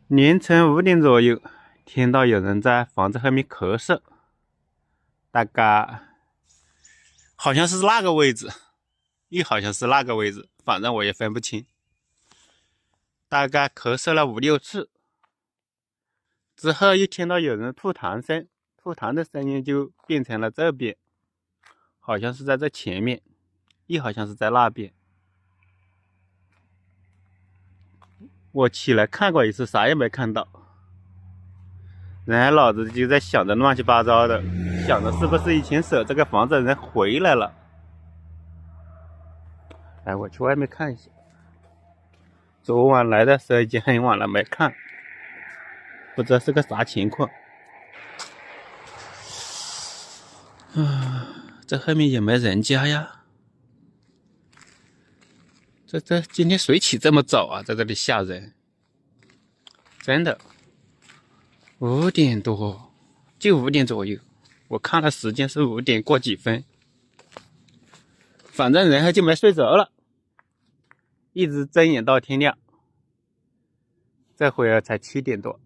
凌晨5点左右，听到有人在房子后面咳嗽，大概好像是那个位置，又好像是那个位置，反正我也分不清。大概咳嗽了5、6次，之后又听到有人吐痰声，吐痰的声音就变成了这边，好像是在这前面，又好像是在那边。我起来看过一次，啥也没看到。然后脑子就在想着乱七八糟的，想着是不是以前守这个房子的人回来了。哎，我去外面看一下。昨晚来的时候已经很晚了，没看，不知道是个啥情况。这后面有没有人家呀？这今天谁起这么早啊？在这里吓人，真的。5点多，就5点左右，我看了时间是5点过几分。反正然后就没睡着了，一直睁眼到天亮。这会儿才7点多。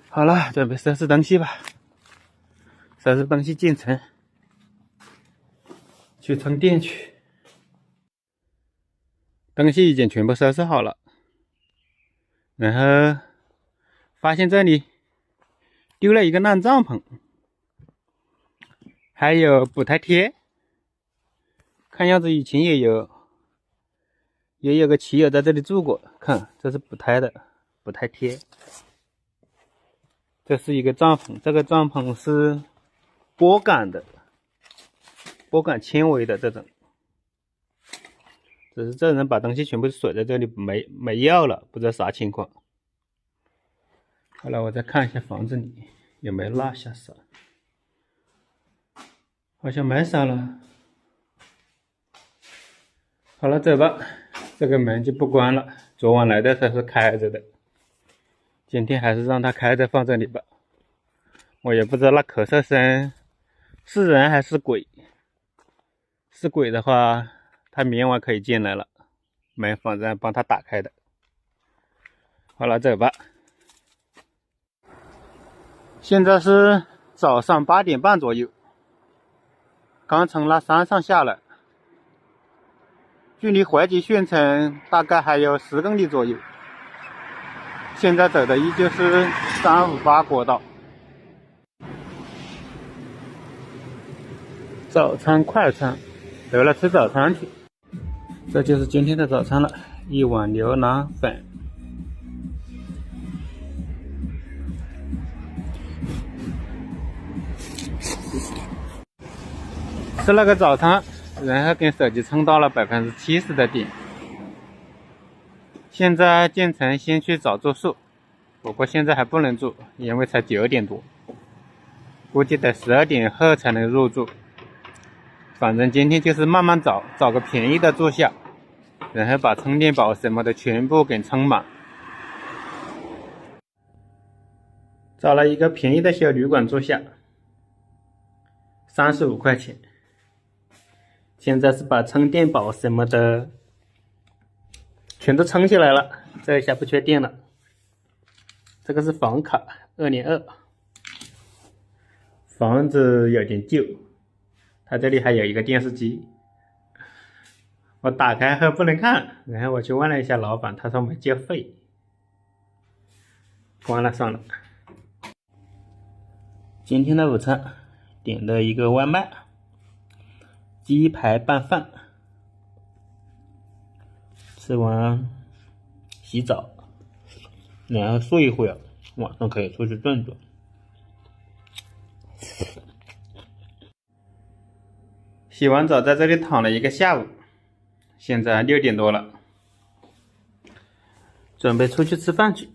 好了，准备收拾东西吧。收拾东西进城，去充电去。东西已经全部收拾好了，然后发现这里丢了一个烂帐篷，还有补胎贴。看样子以前也有个骑友在这里住过，看这是补胎的补胎贴。这是一个帐篷，这个帐篷是拨杆的，拨杆纤维的这种。只是这人把东西全部锁在这里，没要了，不知道啥情况。好了，我再看一下房子里有没有落下啥，好像没啥了。好了，走吧。这个门就不关了，昨晚来的时候是开着的，今天还是让它开着放这里吧。我也不知道那咳嗽声是人还是鬼，是鬼的话他明晚可以进来了，门反正帮他打开的。好了，走吧。现在是早上8点半左右，刚从那山上下来，距离怀集县城大概还有10公里左右。现在走的依旧是358国道。早餐快餐，得了吃早餐去。这就是今天的早餐了，一碗牛腩粉。吃了个早餐，然后跟手机充到了70%的电。现在进城先去找住宿，不过现在还不能住，因为才9点多，估计得12点后才能入住。反正今天就是慢慢找个便宜的住下，然后把充电宝什么的全部给充满。找了一个便宜的小旅馆住下，35块钱。现在是把充电宝什么的全都充起来了，这一下不缺电了。这个是房卡2年2，房子有点旧，它这里还有一个电视机，我打开后不能看，然后我去问了一下老板，他说没交费，关了算了。今天的午餐点了一个外卖，鸡排拌饭。吃完洗澡，然后睡一会儿，晚上可以出去转转。洗完澡在这里躺了一个下午，现在6点多了，准备出去吃饭去。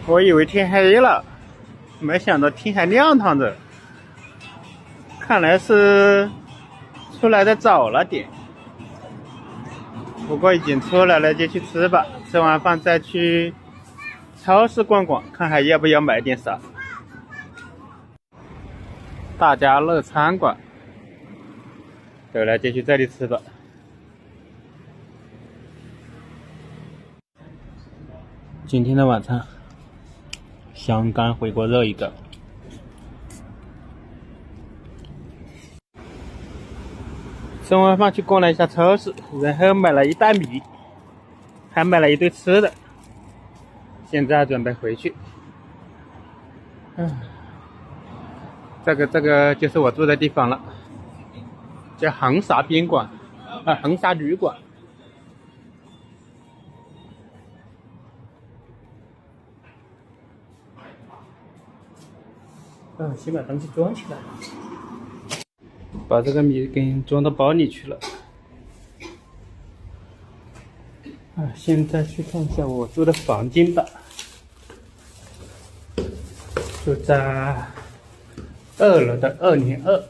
我以为天黑了，没想到天还亮堂着，看来是出来的早了点。不过已经出来了，就去吃吧，吃完饭再去超市逛逛，看还要不要买点啥。大家乐餐馆，走了就去这里吃吧。今天的晚餐，香干回锅肉一个。吃完饭去逛了一下超市，然后买了一袋米，还买了一堆吃的。现在准备回去。这个就是我住的地方了，叫恒沙宾馆，恒沙旅馆。先把东西装起来，把这个米给装到包里去了。现在去看一下我住的房间吧，住在2楼的202。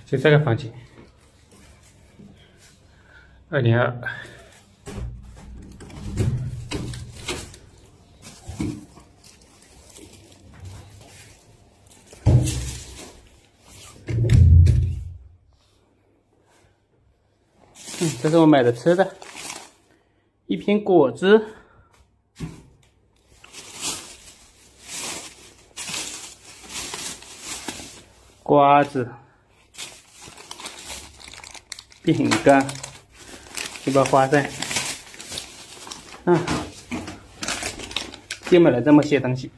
就这个房间，202。这是我买的吃的，一瓶果汁，瓜子，饼干，一包花生，就买了这么些东西。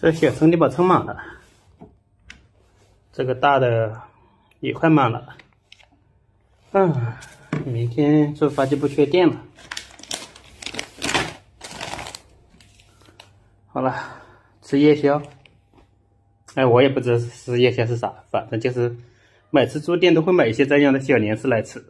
这小充电宝充满了，这个大的也快满了。明天出发就不缺电了。好了，吃夜宵。我也不知道吃夜宵是啥，反正就是每次住店都会买一些这样的小零食来吃。